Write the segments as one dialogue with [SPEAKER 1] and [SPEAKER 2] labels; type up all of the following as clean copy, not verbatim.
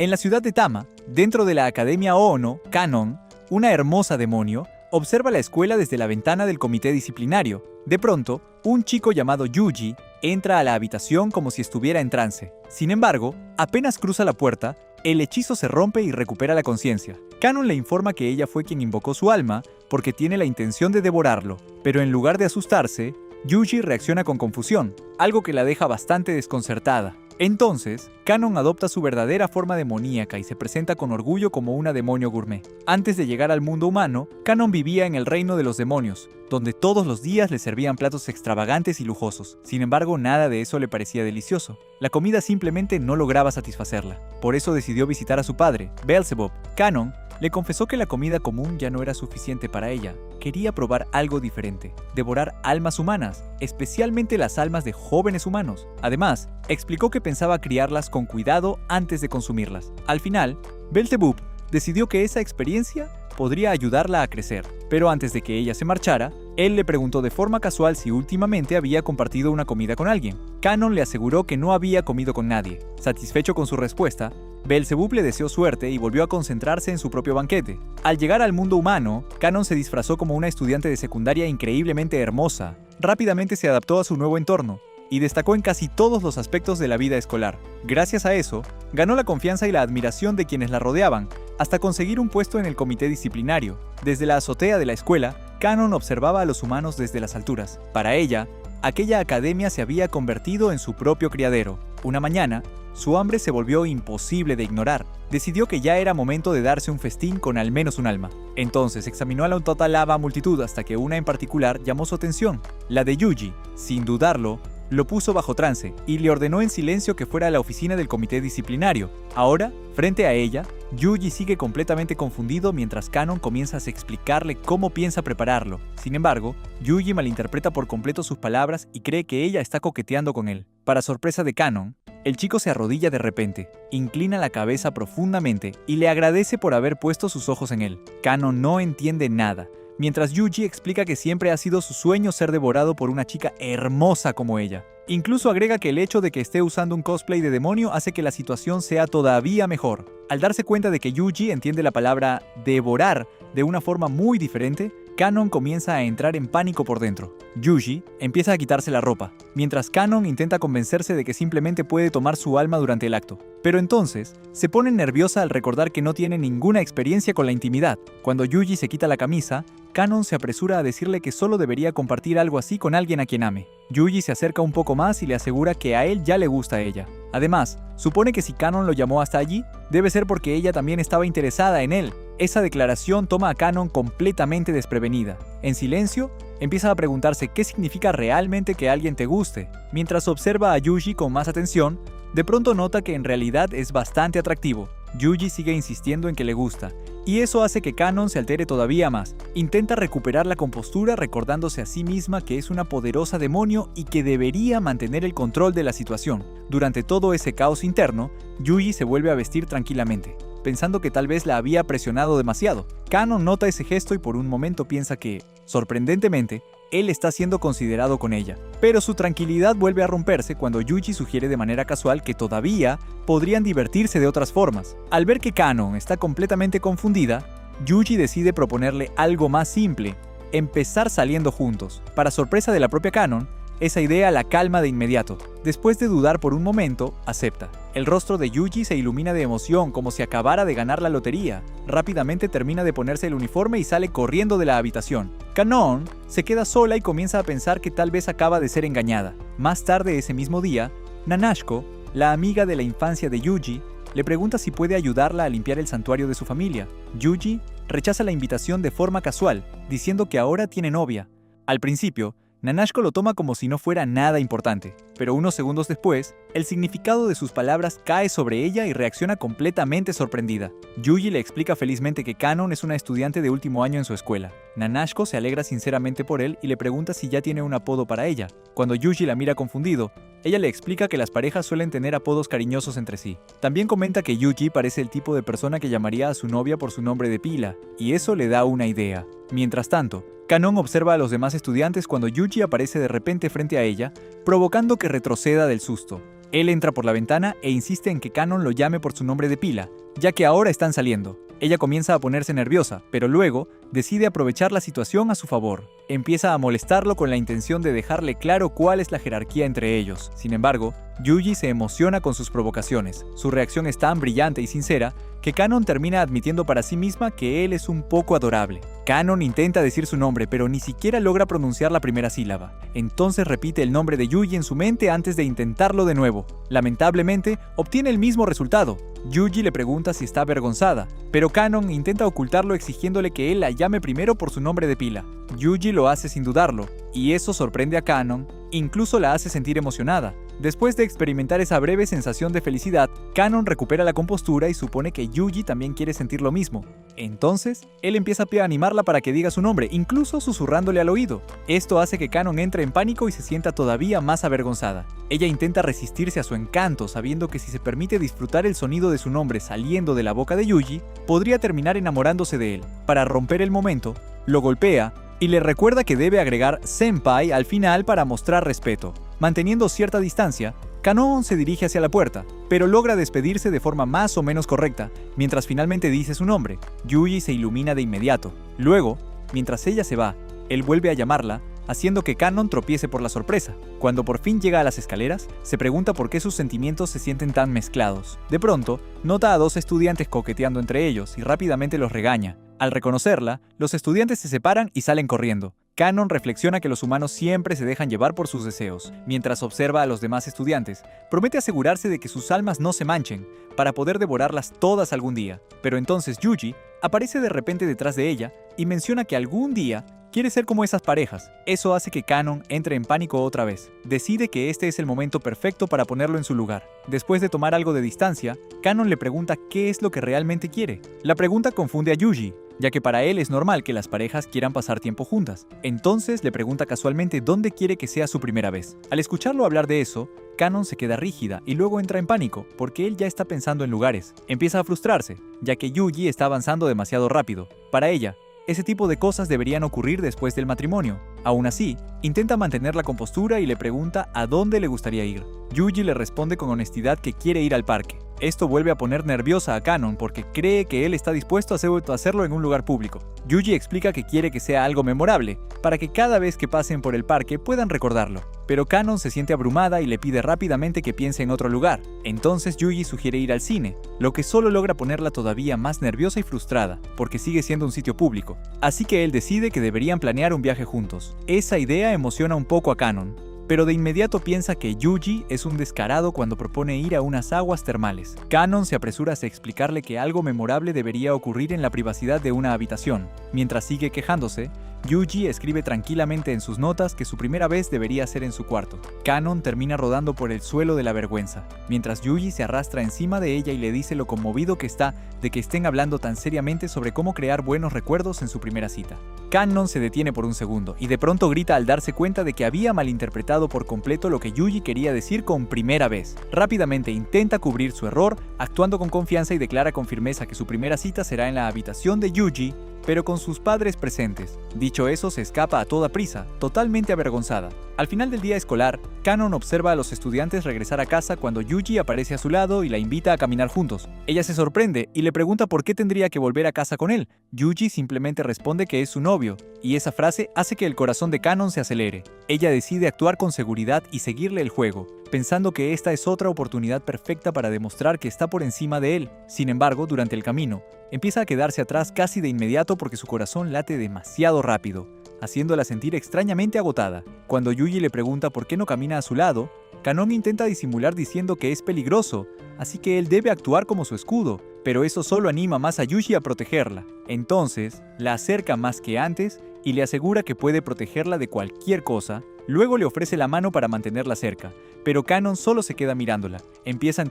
[SPEAKER 1] En la ciudad de Tama, dentro de la Academia Ono, Kanon, una hermosa demonio, observa la escuela desde la ventana del comité disciplinario. De pronto, un chico llamado Yuji entra a la habitación como si estuviera en trance. Sin embargo, apenas cruza la puerta, el hechizo se rompe y recupera la conciencia. Kanon le informa que ella fue quien invocó su alma porque tiene la intención de devorarlo, pero en lugar de asustarse, Yuji reacciona con confusión, algo que la deja bastante desconcertada. Entonces, Kanon adopta su verdadera forma demoníaca y se presenta con orgullo como una demonio gourmet. Antes de llegar al mundo humano, Kanon vivía en el reino de los demonios, donde todos los días le servían platos extravagantes y lujosos. Sin embargo, nada de eso le parecía delicioso. La comida simplemente no lograba satisfacerla. Por eso decidió visitar a su padre, Beelzebub. Kanon le confesó que la comida común ya no era suficiente para ella. Quería probar algo diferente, devorar almas humanas, especialmente las almas de jóvenes humanos. Además, explicó que pensaba criarlas con cuidado antes de consumirlas. Al final, Beelzebub decidió que esa experiencia podría ayudarla a crecer. Pero antes de que ella se marchara, él le preguntó de forma casual si últimamente había compartido una comida con alguien. Kanon le aseguró que no había comido con nadie. Satisfecho con su respuesta, Beelzebub le deseó suerte y volvió a concentrarse en su propio banquete. Al llegar al mundo humano, Kanon se disfrazó como una estudiante de secundaria increíblemente hermosa. Rápidamente se adaptó a su nuevo entorno y destacó en casi todos los aspectos de la vida escolar. Gracias a eso, ganó la confianza y la admiración de quienes la rodeaban, hasta conseguir un puesto en el comité disciplinario. Desde la azotea de la escuela, Kanon observaba a los humanos desde las alturas. Para ella, aquella academia se había convertido en su propio criadero. Una mañana, su hambre se volvió imposible de ignorar. Decidió que ya era momento de darse un festín con al menos un alma. Entonces examinó a la total multitud hasta que una en particular llamó su atención, la de Yuji. Sin dudarlo, lo puso bajo trance y le ordenó en silencio que fuera a la oficina del comité disciplinario. Ahora, frente a ella, Yuji sigue completamente confundido mientras Kanon comienza a explicarle cómo piensa prepararlo. Sin embargo, Yuji malinterpreta por completo sus palabras y cree que ella está coqueteando con él. Para sorpresa de Kanon, el chico se arrodilla de repente, inclina la cabeza profundamente y le agradece por haber puesto sus ojos en él. Kanon no entiende nada, mientras Yuji explica que siempre ha sido su sueño ser devorado por una chica hermosa como ella. Incluso agrega que el hecho de que esté usando un cosplay de demonio hace que la situación sea todavía mejor. Al darse cuenta de que Yuji entiende la palabra devorar de una forma muy diferente, Kanon comienza a entrar en pánico por dentro. Yuji empieza a quitarse la ropa, mientras Kanon intenta convencerse de que simplemente puede tomar su alma durante el acto. Pero entonces, se pone nerviosa al recordar que no tiene ninguna experiencia con la intimidad. Cuando Yuji se quita la camisa, Kanon se apresura a decirle que solo debería compartir algo así con alguien a quien ame. Yuji se acerca un poco más y le asegura que a él ya le gusta a ella. Además, supone que si Kanon lo llamó hasta allí, debe ser porque ella también estaba interesada en él. Esa declaración toma a Kanon completamente desprevenida. En silencio, empieza a preguntarse qué significa realmente que alguien te guste. Mientras observa a Yuji con más atención, de pronto nota que en realidad es bastante atractivo. Yuji sigue insistiendo en que le gusta, y eso hace que Kanon se altere todavía más. Intenta recuperar la compostura recordándose a sí misma que es una poderosa demonio y que debería mantener el control de la situación. Durante todo ese caos interno, Yuji se vuelve a vestir tranquilamente, pensando que tal vez la había presionado demasiado. Kanon nota ese gesto y por un momento piensa que, sorprendentemente, él está siendo considerado con ella. Pero su tranquilidad vuelve a romperse cuando Yuji sugiere de manera casual que todavía podrían divertirse de otras formas. Al ver que Kanon está completamente confundida, Yuji decide proponerle algo más simple: empezar saliendo juntos. Para sorpresa de la propia Kanon, esa idea la calma de inmediato. Después de dudar por un momento, acepta. El rostro de Yuji se ilumina de emoción como si acabara de ganar la lotería. Rápidamente termina de ponerse el uniforme y sale corriendo de la habitación. Kanon se queda sola y comienza a pensar que tal vez acaba de ser engañada. Más tarde ese mismo día, Nanashiko, la amiga de la infancia de Yuji, le pregunta si puede ayudarla a limpiar el santuario de su familia. Yuji rechaza la invitación de forma casual, diciendo que ahora tiene novia. Al principio, Nanashiko lo toma como si no fuera nada importante, pero unos segundos después, el significado de sus palabras cae sobre ella y reacciona completamente sorprendida. Yuji le explica felizmente que Kanon es una estudiante de último año en su escuela. Nanashiko se alegra sinceramente por él y le pregunta si ya tiene un apodo para ella. Cuando Yuji la mira confundido, ella le explica que las parejas suelen tener apodos cariñosos entre sí. También comenta que Yuji parece el tipo de persona que llamaría a su novia por su nombre de pila, y eso le da una idea. Mientras tanto, Kanon observa a los demás estudiantes cuando Yuji aparece de repente frente a ella, provocando que retroceda del susto. Él entra por la ventana e insiste en que Kanon lo llame por su nombre de pila, ya que ahora están saliendo. Ella comienza a ponerse nerviosa, pero luego decide aprovechar la situación a su favor. Empieza a molestarlo con la intención de dejarle claro cuál es la jerarquía entre ellos. Sin embargo, Yuji se emociona con sus provocaciones. Su reacción es tan brillante y sincera que Kanon termina admitiendo para sí misma que él es un poco adorable. Kanon intenta decir su nombre, pero ni siquiera logra pronunciar la primera sílaba. Entonces repite el nombre de Yuji en su mente antes de intentarlo de nuevo. Lamentablemente, obtiene el mismo resultado. Yuji le pregunta si está avergonzada, pero Kanon intenta ocultarlo exigiéndole que él la llame primero por su nombre de pila. Yuji lo hace sin dudarlo, y eso sorprende a Kanon, incluso la hace sentir emocionada. Después de experimentar esa breve sensación de felicidad, Kanon recupera la compostura y supone que Yuji también quiere sentir lo mismo. Entonces, él empieza a animarla para que diga su nombre, incluso susurrándole al oído. Esto hace que Kanon entre en pánico y se sienta todavía más avergonzada. Ella intenta resistirse a su encanto, sabiendo que si se permite disfrutar el sonido de su nombre saliendo de la boca de Yuji, podría terminar enamorándose de él. Para romper el momento, lo golpea y le recuerda que debe agregar senpai al final para mostrar respeto. Manteniendo cierta distancia, Kanon se dirige hacia la puerta, pero logra despedirse de forma más o menos correcta, mientras finalmente dice su nombre. Yuji se ilumina de inmediato. Luego, mientras ella se va, él vuelve a llamarla, haciendo que Kanon tropiece por la sorpresa. Cuando por fin llega a las escaleras, se pregunta por qué sus sentimientos se sienten tan mezclados. De pronto, nota a dos estudiantes coqueteando entre ellos y rápidamente los regaña. Al reconocerla, los estudiantes se separan y salen corriendo. Kanon reflexiona que los humanos siempre se dejan llevar por sus deseos. Mientras observa a los demás estudiantes, promete asegurarse de que sus almas no se manchen, para poder devorarlas todas algún día. Pero entonces Yuji aparece de repente detrás de ella y menciona que algún día quiere ser como esas parejas. Eso hace que Kanon entre en pánico otra vez. Decide que este es el momento perfecto para ponerlo en su lugar. Después de tomar algo de distancia, Kanon le pregunta qué es lo que realmente quiere. La pregunta confunde a Yuji, ya que para él es normal que las parejas quieran pasar tiempo juntas. Entonces le pregunta casualmente dónde quiere que sea su primera vez. Al escucharlo hablar de eso, Kanon se queda rígida y luego entra en pánico, porque él ya está pensando en lugares. Empieza a frustrarse, ya que Yuji está avanzando demasiado rápido. Para ella, ese tipo de cosas deberían ocurrir después del matrimonio. Aún así, intenta mantener la compostura y le pregunta a dónde le gustaría ir. Yuji le responde con honestidad que quiere ir al parque. Esto vuelve a poner nerviosa a Kanon porque cree que él está dispuesto a hacerlo en un lugar público. Yuji explica que quiere que sea algo memorable, para que cada vez que pasen por el parque puedan recordarlo. Pero Kanon se siente abrumada y le pide rápidamente que piense en otro lugar. Entonces Yuji sugiere ir al cine, lo que solo logra ponerla todavía más nerviosa y frustrada, porque sigue siendo un sitio público. Así que él decide que deberían planear un viaje juntos. Esa idea emociona un poco a Kanon, pero de inmediato piensa que Yuji es un descarado cuando propone ir a unas aguas termales. Kanon se apresura a explicarle que algo memorable debería ocurrir en la privacidad de una habitación. Mientras sigue quejándose, Yuji escribe tranquilamente en sus notas que su primera vez debería ser en su cuarto. Kanon termina rodando por el suelo de la vergüenza, mientras Yuji se arrastra encima de ella y le dice lo conmovido que está de que estén hablando tan seriamente sobre cómo crear buenos recuerdos en su primera cita. Kanon se detiene por un segundo y de pronto grita al darse cuenta de que había malinterpretado por completo lo que Yuji quería decir con primera vez. Rápidamente intenta cubrir su error, actuando con confianza y declara con firmeza que su primera cita será en la habitación de Yuji, pero con sus padres presentes. Dicho eso, se escapa a toda prisa, totalmente avergonzada. Al final del día escolar, Kanon observa a los estudiantes regresar a casa cuando Yuji aparece a su lado y la invita a caminar juntos. Ella se sorprende y le pregunta por qué tendría que volver a casa con él. Yuji simplemente responde que es su novio, y esa frase hace que el corazón de Kanon se acelere. Ella decide actuar con seguridad y seguirle el juego, pensando que esta es otra oportunidad perfecta para demostrar que está por encima de él. Sin embargo, durante el camino, empieza a quedarse atrás casi de inmediato porque su corazón late demasiado rápido, haciéndola sentir extrañamente agotada. Cuando Yuji le pregunta por qué no camina a su lado, Kanon intenta disimular diciendo que es peligroso, así que él debe actuar como su escudo, pero eso solo anima más a Yuji a protegerla. Entonces, la acerca más que antes y le asegura que puede protegerla de cualquier cosa. Luego le ofrece la mano para mantenerla cerca, pero Kanon solo se queda mirándola. Empieza a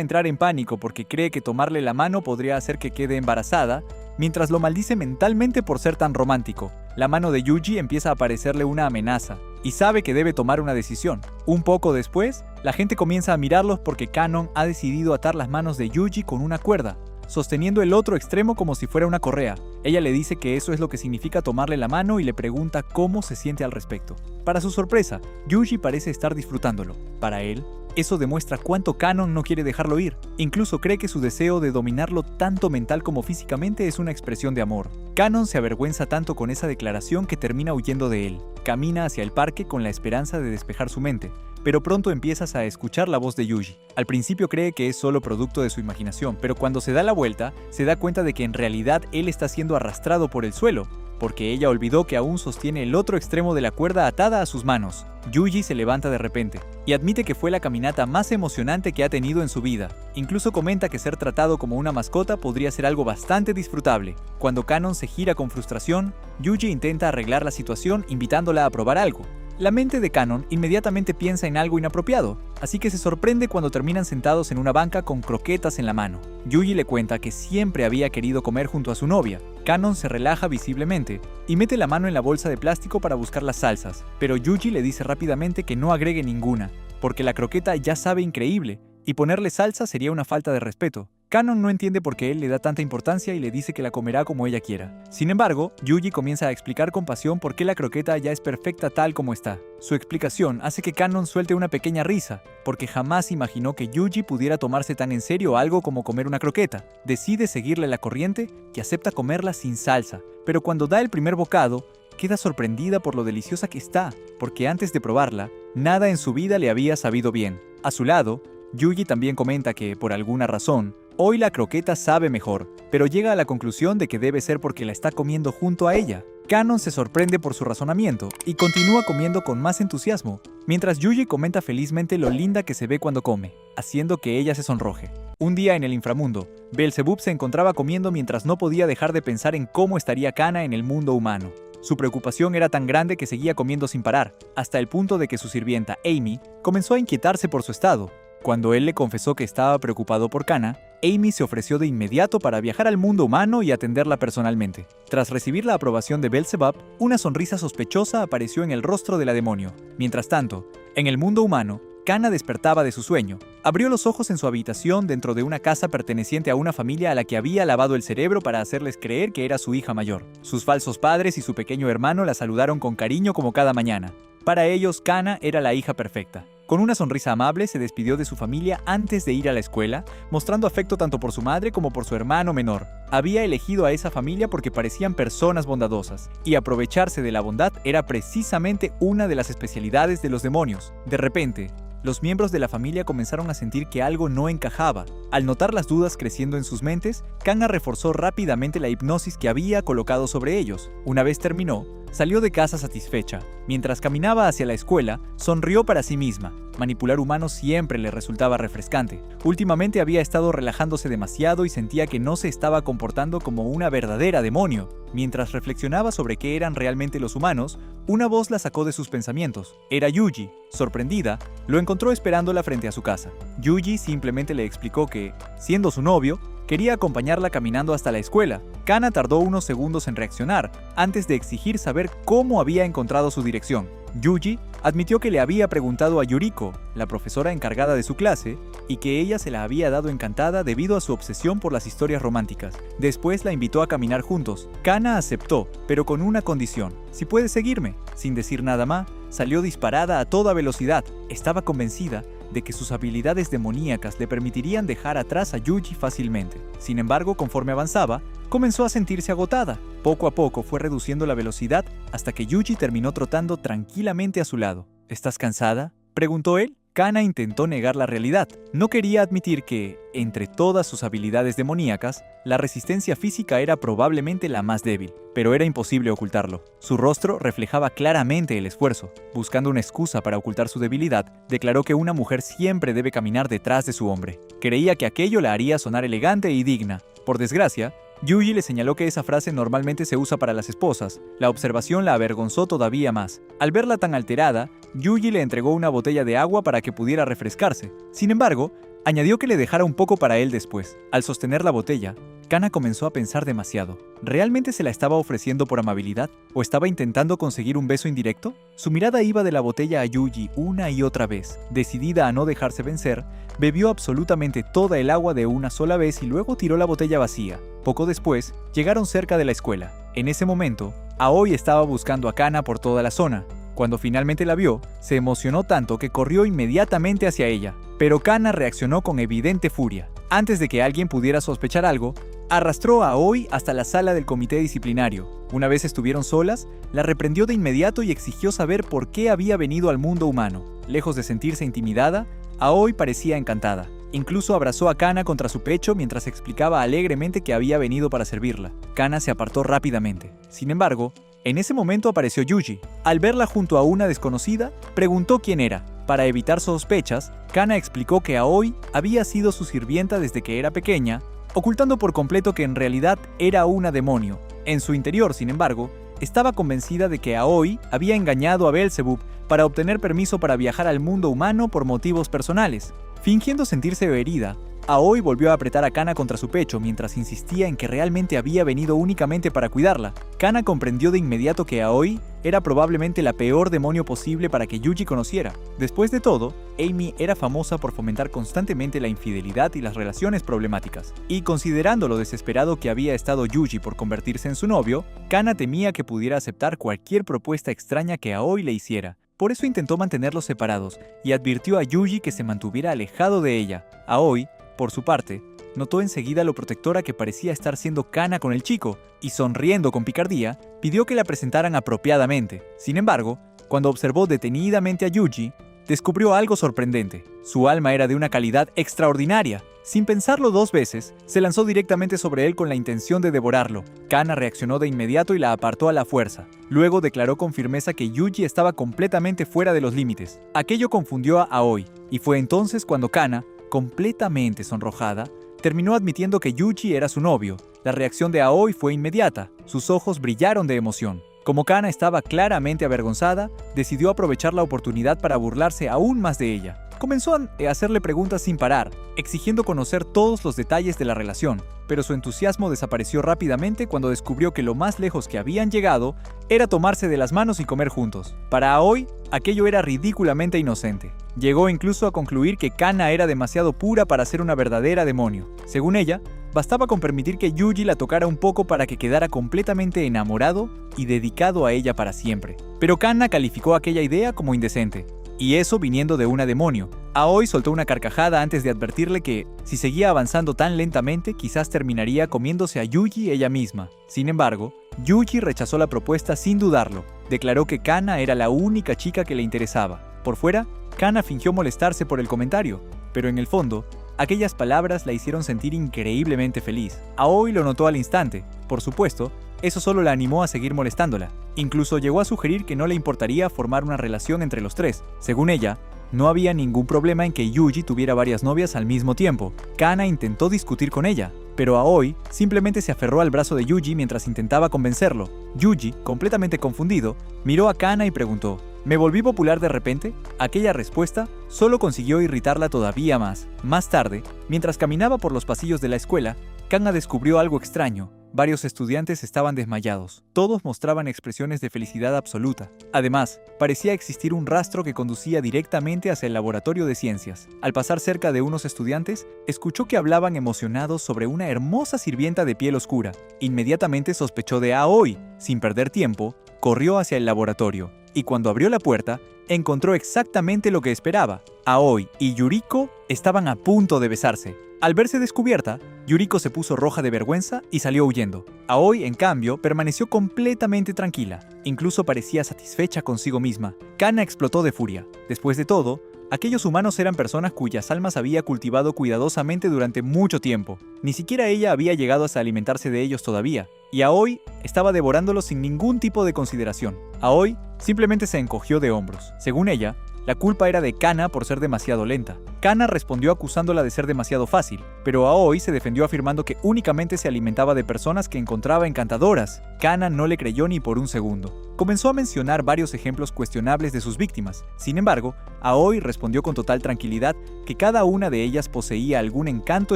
[SPEAKER 1] entrar en pánico porque cree que tomarle la mano podría hacer que quede embarazada, mientras lo maldice mentalmente por ser tan romántico. La mano de Yuji empieza a parecerle una amenaza, y sabe que debe tomar una decisión. Un poco después, la gente comienza a mirarlos porque Kanon ha decidido atar las manos de Yuji con una cuerda. sosteniendo el otro extremo como si fuera una correa. Ella le dice que eso es lo que significa tomarle la mano y le pregunta cómo se siente al respecto. Para su sorpresa, Yuji parece estar disfrutándolo. Para él, eso demuestra cuánto Kanon no quiere dejarlo ir. Incluso cree que su deseo de dominarlo tanto mental como físicamente es una expresión de amor. Kanon se avergüenza tanto con esa declaración que termina huyendo de él. Camina hacia el parque con la esperanza de despejar su mente, pero pronto empiezas a escuchar la voz de Yuji. Al principio cree que es solo producto de su imaginación, pero cuando se da la vuelta, se da cuenta de que en realidad él está siendo arrastrado por el suelo, porque ella olvidó que aún sostiene el otro extremo de la cuerda atada a sus manos. Yuji se levanta de repente y admite que fue la caminata más emocionante que ha tenido en su vida. Incluso comenta que ser tratado como una mascota podría ser algo bastante disfrutable. Cuando Kanon se gira con frustración, Yuji intenta arreglar la situación invitándola a probar algo. La mente de Kanon inmediatamente piensa en algo inapropiado, así que se sorprende cuando terminan sentados en una banca con croquetas en la mano. Yuji le cuenta que siempre había querido comer junto a su novia. Kanon se relaja visiblemente y mete la mano en la bolsa de plástico para buscar las salsas, pero Yuji le dice rápidamente que no agregue ninguna, porque la croqueta ya sabe increíble, y ponerle salsa sería una falta de respeto. Kanon no entiende por qué él le da tanta importancia y le dice que la comerá como ella quiera. Sin embargo, Yuji comienza a explicar con pasión por qué la croqueta ya es perfecta tal como está. Su explicación hace que Kanon suelte una pequeña risa, porque jamás imaginó que Yuji pudiera tomarse tan en serio algo como comer una croqueta. Decide seguirle la corriente y acepta comerla sin salsa, pero cuando da el primer bocado, queda sorprendida por lo deliciosa que está, porque antes de probarla, nada en su vida le había sabido bien. A su lado, Yuji también comenta que, por alguna razón, hoy la croqueta sabe mejor, pero llega a la conclusión de que debe ser porque la está comiendo junto a ella. Kanon se sorprende por su razonamiento y continúa comiendo con más entusiasmo, mientras Yuji comenta felizmente lo linda que se ve cuando come, haciendo que ella se sonroje. Un día en el inframundo, Beelzebub se encontraba comiendo mientras no podía dejar de pensar en cómo estaría Kana en el mundo humano. Su preocupación era tan grande que seguía comiendo sin parar, hasta el punto de que su sirvienta, Amy, comenzó a inquietarse por su estado. Cuando él le confesó que estaba preocupado por Kana, Amy se ofreció de inmediato para viajar al mundo humano y atenderla personalmente. Tras recibir la aprobación de Beelzebub, una sonrisa sospechosa apareció en el rostro de la demonio. Mientras tanto, en el mundo humano, Kana despertaba de su sueño. Abrió los ojos en su habitación dentro de una casa perteneciente a una familia a la que había lavado el cerebro para hacerles creer que era su hija mayor. Sus falsos padres y su pequeño hermano la saludaron con cariño como cada mañana. Para ellos, Kana era la hija perfecta. Con una sonrisa amable se despidió de su familia antes de ir a la escuela, mostrando afecto tanto por su madre como por su hermano menor. Había elegido a esa familia porque parecían personas bondadosas, y aprovecharse de la bondad era precisamente una de las especialidades de los demonios. De repente, los miembros de la familia comenzaron a sentir que algo no encajaba. Al notar las dudas creciendo en sus mentes, Kana reforzó rápidamente la hipnosis que había colocado sobre ellos. Una vez terminó, salió de casa satisfecha. Mientras caminaba hacia la escuela, sonrió para sí misma. Manipular humanos siempre le resultaba refrescante. Últimamente había estado relajándose demasiado y sentía que no se estaba comportando como una verdadera demonio. Mientras reflexionaba sobre qué eran realmente los humanos, una voz la sacó de sus pensamientos. Era Yuji. Sorprendida, lo encontró esperándola frente a su casa. Yuji simplemente le explicó que, siendo su novio, quería acompañarla caminando hasta la escuela. Kana tardó unos segundos en reaccionar, antes de exigir saber cómo había encontrado su dirección. Yuji admitió que le había preguntado a Yuriko, la profesora encargada de su clase, y que ella se la había dado encantada debido a su obsesión por las historias románticas. Después la invitó a caminar juntos. Kana aceptó, pero con una condición: si puedes seguirme. Sin decir nada más, salió disparada a toda velocidad. Estaba convencida de que sus habilidades demoníacas le permitirían dejar atrás a Yuji fácilmente. Sin embargo, conforme avanzaba, comenzó a sentirse agotada. Poco a poco fue reduciendo la velocidad hasta que Yuji terminó trotando tranquilamente a su lado. ¿Estás cansada?, preguntó él. Kana intentó negar la realidad. No quería admitir que, entre todas sus habilidades demoníacas, la resistencia física era probablemente la más débil, pero era imposible ocultarlo. Su rostro reflejaba claramente el esfuerzo. Buscando una excusa para ocultar su debilidad, declaró que una mujer siempre debe caminar detrás de su hombre. Creía que aquello la haría sonar elegante y digna. Por desgracia, Yuji le señaló que esa frase normalmente se usa para las esposas. La observación la avergonzó todavía más. Al verla tan alterada, Yuji le entregó una botella de agua para que pudiera refrescarse. Sin embargo, Añadió que le dejara un poco para él después. Al sostener la botella, Kana comenzó a pensar demasiado. ¿Realmente se la estaba ofreciendo por amabilidad? ¿O estaba intentando conseguir un beso indirecto? Su mirada iba de la botella a Yuji una y otra vez. Decidida a no dejarse vencer, bebió absolutamente toda el agua de una sola vez y luego tiró la botella vacía. Poco después, llegaron cerca de la escuela. En ese momento, Aoi estaba buscando a Kana por toda la zona. Cuando finalmente la vio, se emocionó tanto que corrió inmediatamente hacia ella. Pero Kana reaccionó con evidente furia. Antes de que alguien pudiera sospechar algo, arrastró a Aoi hasta la sala del comité disciplinario. Una vez estuvieron solas, la reprendió de inmediato y exigió saber por qué había venido al mundo humano. Lejos de sentirse intimidada, Aoi parecía encantada. Incluso abrazó a Kana contra su pecho mientras explicaba alegremente que había venido para servirla. Kana se apartó rápidamente. Sin embargo, en ese momento apareció Yuji. Al verla junto a una desconocida, preguntó quién era. Para evitar sospechas, Kana explicó que Aoi había sido su sirvienta desde que era pequeña, ocultando por completo que en realidad era una demonio. En su interior, sin embargo, estaba convencida de que Aoi había engañado a Beelzebub para obtener permiso para viajar al mundo humano por motivos personales. Fingiendo sentirse herida, Aoi volvió a apretar a Kana contra su pecho mientras insistía en que realmente había venido únicamente para cuidarla. Kana comprendió de inmediato que Aoi era probablemente la peor demonio posible para que Yuji conociera. Después de todo, Amy era famosa por fomentar constantemente la infidelidad y las relaciones problemáticas. Y considerando lo desesperado que había estado Yuji por convertirse en su novio, Kana temía que pudiera aceptar cualquier propuesta extraña que Aoi le hiciera. Por eso intentó mantenerlos separados y advirtió a Yuji que se mantuviera alejado de ella. Aoi, por su parte, notó enseguida lo protectora que parecía estar siendo Kana con el chico y, sonriendo con picardía, pidió que la presentaran apropiadamente. Sin embargo, cuando observó detenidamente a Yuji, descubrió algo sorprendente. Su alma era de una calidad extraordinaria. Sin pensarlo dos veces, se lanzó directamente sobre él con la intención de devorarlo. Kana reaccionó de inmediato y la apartó a la fuerza. Luego declaró con firmeza que Yuji estaba completamente fuera de los límites. Aquello confundió a Aoi, y fue entonces cuando Kana, completamente sonrojada, terminó admitiendo que Yuji era su novio. La reacción de Aoi fue inmediata. Sus ojos brillaron de emoción. Como Kana estaba claramente avergonzada, decidió aprovechar la oportunidad para burlarse aún más de ella. Comenzó a hacerle preguntas sin parar, exigiendo conocer todos los detalles de la relación, pero su entusiasmo desapareció rápidamente cuando descubrió que lo más lejos que habían llegado era tomarse de las manos y comer juntos. Para Aoi, aquello era ridículamente inocente. Llegó incluso a concluir que Kana era demasiado pura para ser una verdadera demonio. Según ella, bastaba con permitir que Yuji la tocara un poco para que quedara completamente enamorado y dedicado a ella para siempre. Pero Kana calificó aquella idea como indecente. Y eso viniendo de una demonio. Aoi soltó una carcajada antes de advertirle que, si seguía avanzando tan lentamente, quizás terminaría comiéndose a Yuji ella misma. Sin embargo, Yuji rechazó la propuesta sin dudarlo. Declaró que Kana era la única chica que le interesaba. Por fuera, Kana fingió molestarse por el comentario, pero en el fondo, aquellas palabras la hicieron sentir increíblemente feliz. Aoi lo notó al instante. Por supuesto, eso solo la animó a seguir molestándola. Incluso llegó a sugerir que no le importaría formar una relación entre los tres. Según ella, no había ningún problema en que Yuji tuviera varias novias al mismo tiempo. Kana intentó discutir con ella, pero Aoi simplemente se aferró al brazo de Yuji mientras intentaba convencerlo. Yuji, completamente confundido, miró a Kana y preguntó: ¿Me volví popular de repente? Aquella respuesta solo consiguió irritarla todavía más. Más tarde, mientras caminaba por los pasillos de la escuela, Kana descubrió algo extraño. Varios estudiantes estaban desmayados. Todos mostraban expresiones de felicidad absoluta. Además, parecía existir un rastro que conducía directamente hacia el laboratorio de ciencias. Al pasar cerca de unos estudiantes, escuchó que hablaban emocionados sobre una hermosa sirvienta de piel oscura. Inmediatamente sospechó de Aoi. Sin perder tiempo, corrió hacia el laboratorio. Y cuando abrió la puerta, encontró exactamente lo que esperaba. Aoi y Yuriko estaban a punto de besarse. Al verse descubierta, Yuriko se puso roja de vergüenza y salió huyendo. Aoi, en cambio, permaneció completamente tranquila. Incluso parecía satisfecha consigo misma. Kana explotó de furia. Después de todo, aquellos humanos eran personas cuyas almas había cultivado cuidadosamente durante mucho tiempo. Ni siquiera ella había llegado hasta alimentarse de ellos todavía. Y Aoi estaba devorándolos sin ningún tipo de consideración. Aoi simplemente se encogió de hombros. Según ella, La culpa era de Kana por ser demasiado lenta. Kana respondió acusándola de ser demasiado fácil, pero Aoi se defendió afirmando que únicamente se alimentaba de personas que encontraba encantadoras. Kana no le creyó ni por un segundo. Comenzó a mencionar varios ejemplos cuestionables de sus víctimas. Sin embargo, Aoi respondió con total tranquilidad que cada una de ellas poseía algún encanto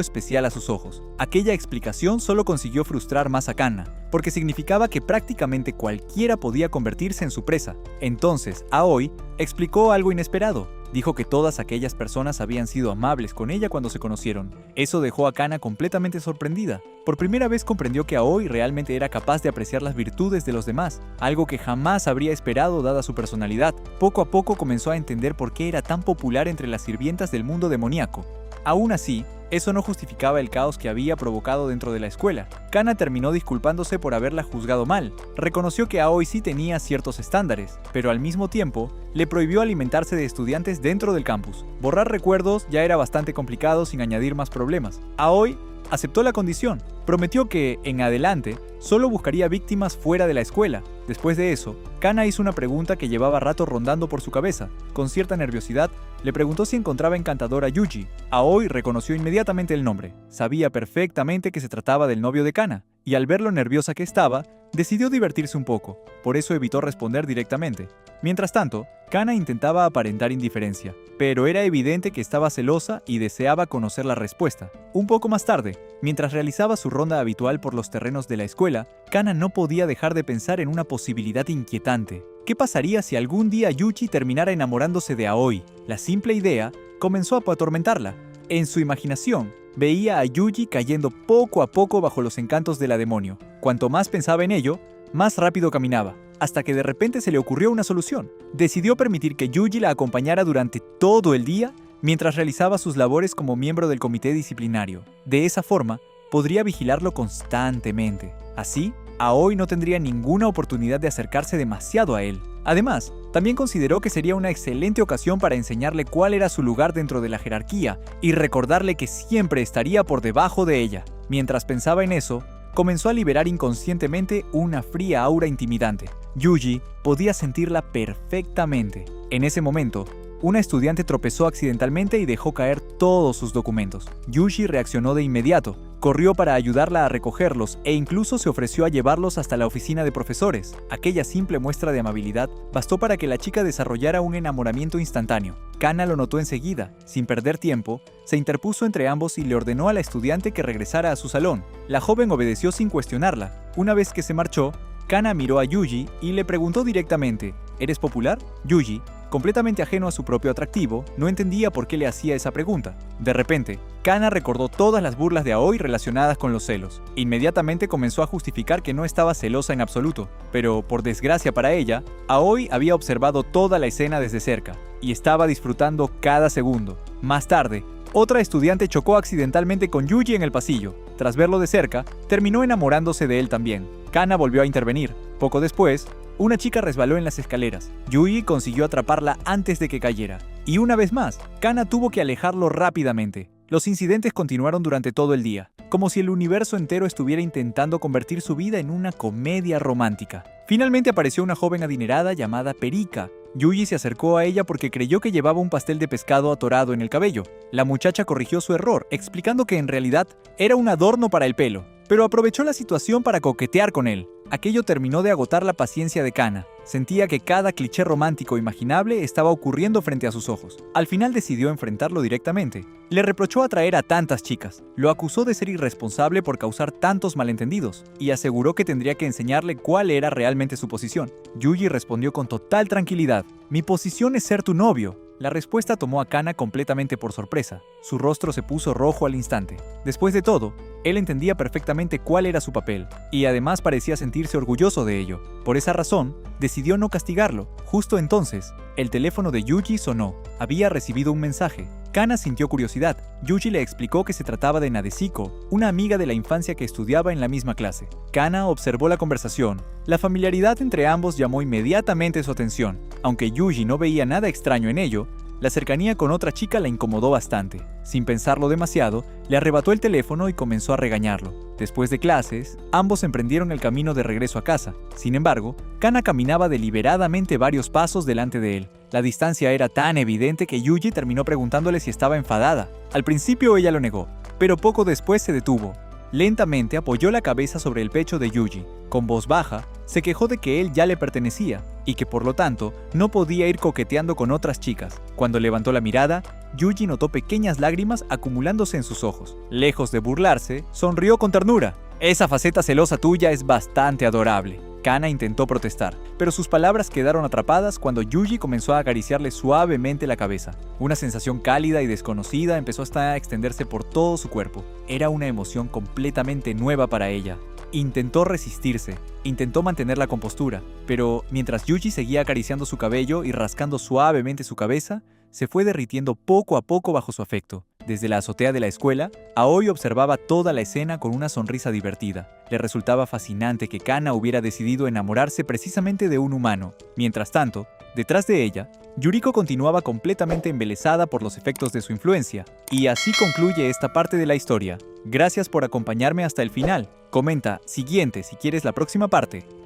[SPEAKER 1] especial a sus ojos. Aquella explicación solo consiguió frustrar más a Kana, porque significaba que prácticamente cualquiera podía convertirse en su presa. Entonces, Aoi explicó algo inesperado. Dijo que todas aquellas personas habían sido amables con ella cuando se conocieron. Eso dejó a Kana completamente sorprendida. Por primera vez comprendió que Aoi realmente era capaz de apreciar las virtudes de los demás, algo que jamás habría esperado dada su personalidad. Poco a poco comenzó a entender por qué era tan popular entre las sirvientas del mundo demoníaco. Aún así, eso no justificaba el caos que había provocado dentro de la escuela. Kana terminó disculpándose por haberla juzgado mal. Reconoció que Aoi sí tenía ciertos estándares, pero al mismo tiempo le prohibió alimentarse de estudiantes dentro del campus. Borrar recuerdos ya era bastante complicado sin añadir más problemas. Aoi aceptó la condición. Prometió que, en adelante, solo buscaría víctimas fuera de la escuela. Después de eso, Kana hizo una pregunta que llevaba rato rondando por su cabeza. Con cierta nerviosidad, le preguntó si encontraba encantadora a Yuji. Aoi reconoció inmediatamente el nombre. Sabía perfectamente que se trataba del novio de Kana, y al ver lo nerviosa que estaba, decidió divertirse un poco. Por eso evitó responder directamente. Mientras tanto, Kana intentaba aparentar indiferencia, pero era evidente que estaba celosa y deseaba conocer la respuesta. Un poco más tarde, mientras realizaba su ronda habitual por los terrenos de la escuela, Kana no podía dejar de pensar en una posibilidad inquietante. ¿Qué pasaría si algún día Yuji terminara enamorándose de Aoi? La simple idea comenzó a atormentarla. En su imaginación, veía a Yuji cayendo poco a poco bajo los encantos de la demonio. Cuanto más pensaba en ello, más rápido caminaba, hasta que de repente se le ocurrió una solución. Decidió permitir que Yuji la acompañara durante todo el día mientras realizaba sus labores como miembro del comité disciplinario. De esa forma, podría vigilarlo constantemente. Así, Aoi no tendría ninguna oportunidad de acercarse demasiado a él. Además, también consideró que sería una excelente ocasión para enseñarle cuál era su lugar dentro de la jerarquía y recordarle que siempre estaría por debajo de ella. Mientras pensaba en eso, comenzó a liberar inconscientemente una fría aura intimidante. Yuji podía sentirla perfectamente. En ese momento, una estudiante tropezó accidentalmente y dejó caer todos sus documentos. Yuji reaccionó de inmediato, corrió para ayudarla a recogerlos e incluso se ofreció a llevarlos hasta la oficina de profesores. Aquella simple muestra de amabilidad bastó para que la chica desarrollara un enamoramiento instantáneo. Kana lo notó enseguida. Sin perder tiempo, se interpuso entre ambos y le ordenó a la estudiante que regresara a su salón. La joven obedeció sin cuestionarla. Una vez que se marchó, Kana miró a Yuji y le preguntó directamente: ¿Eres popular? Yuji, completamente ajeno a su propio atractivo, no entendía por qué le hacía esa pregunta. De repente, Kana recordó todas las burlas de Aoi relacionadas con los celos. Inmediatamente comenzó a justificar que no estaba celosa en absoluto, pero por desgracia para ella, Aoi había observado toda la escena desde cerca y estaba disfrutando cada segundo. Más tarde, otra estudiante chocó accidentalmente con Yuji en el pasillo. Tras verlo de cerca, terminó enamorándose de él también. Kana volvió a intervenir. Poco después, una chica resbaló en las escaleras. Yuji consiguió atraparla antes de que cayera. Y una vez más, Kana tuvo que alejarlo rápidamente. Los incidentes continuaron durante todo el día, como si el universo entero estuviera intentando convertir su vida en una comedia romántica. Finalmente apareció una joven adinerada llamada Perika. Yuji se acercó a ella porque creyó que llevaba un pastel de pescado atorado en el cabello. La muchacha corrigió su error, explicando que en realidad era un adorno para el pelo, pero aprovechó la situación para coquetear con él. Aquello terminó de agotar la paciencia de Kana. Sentía que cada cliché romántico imaginable estaba ocurriendo frente a sus ojos. Al final decidió enfrentarlo directamente. Le reprochó atraer a tantas chicas, lo acusó de ser irresponsable por causar tantos malentendidos, y aseguró que tendría que enseñarle cuál era realmente su posición. Yuji respondió con total tranquilidad: «Mi posición es ser tu novio». La respuesta tomó a Kana completamente por sorpresa. Su rostro se puso rojo al instante. Después de todo, él entendía perfectamente cuál era su papel, y además parecía sentirse orgulloso de ello. Por esa razón, decidió no castigarlo. Justo entonces, el teléfono de Yuji sonó. Había recibido un mensaje. Kana sintió curiosidad. Yuji le explicó que se trataba de Nadeshiko, una amiga de la infancia que estudiaba en la misma clase. Kana observó la conversación. La familiaridad entre ambos llamó inmediatamente su atención. Aunque Yuji no veía nada extraño en ello, la cercanía con otra chica la incomodó bastante. Sin pensarlo demasiado, le arrebató el teléfono y comenzó a regañarlo. Después de clases, ambos emprendieron el camino de regreso a casa. Sin embargo, Kana caminaba deliberadamente varios pasos delante de él. La distancia era tan evidente que Yuji terminó preguntándole si estaba enfadada. Al principio ella lo negó, pero poco después se detuvo. Lentamente apoyó la cabeza sobre el pecho de Yuji. Con voz baja, se quejó de que él ya le pertenecía y que por lo tanto no podía ir coqueteando con otras chicas. Cuando levantó la mirada, Yuji notó pequeñas lágrimas acumulándose en sus ojos. Lejos de burlarse, sonrió con ternura. Esa faceta celosa tuya es bastante adorable. Kana intentó protestar, pero sus palabras quedaron atrapadas cuando Yuji comenzó a acariciarle suavemente la cabeza. Una sensación cálida y desconocida empezó hasta a extenderse por todo su cuerpo. Era una emoción completamente nueva para ella. Intentó resistirse, intentó mantener la compostura, pero mientras Yuji seguía acariciando su cabello y rascando suavemente su cabeza, se fue derritiendo poco a poco bajo su afecto. Desde la azotea de la escuela, Aoi observaba toda la escena con una sonrisa divertida. Le resultaba fascinante que Kana hubiera decidido enamorarse precisamente de un humano. Mientras tanto, detrás de ella, Yuriko continuaba completamente embelesada por los efectos de su influencia. Y así concluye esta parte de la historia. Gracias por acompañarme hasta el final. Comenta siguiente si quieres la próxima parte.